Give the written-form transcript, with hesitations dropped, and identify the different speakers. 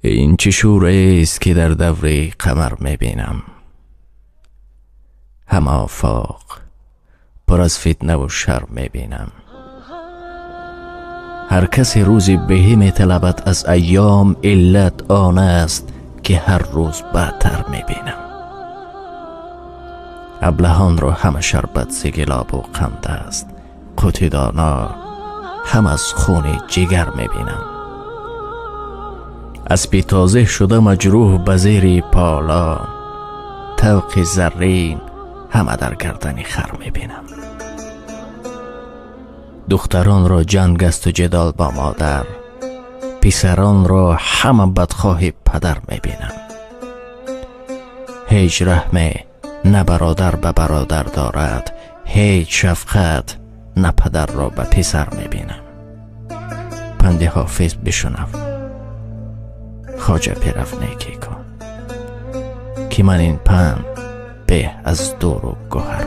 Speaker 1: این چه شوره است که در دوره قمر میبینم، هم آفاق پر از فتنه و شر میبینم. هر کسی روزی بهی میطلبد، از ایام علت آن است که هر روز بدتر میبینم. ابلهان را همه شربت ز گلاب و قند است، قوت دانا هم از خون جگر میبینم. اسب تازه شده مجروح به زیر پالان، طوق زرین همه در گردن خر میبینم. دختران را جنگ است و جدال با مادر، پسران را همه بدخواه پدر میبینم. هیچ رحم نه برادر به برادر دارد، هیچ شفقت نه پدر را به پسر میبینم. پند حافظ بشنو، خواجه پیرف نیکی کن، که من این پند به از دور و گوهر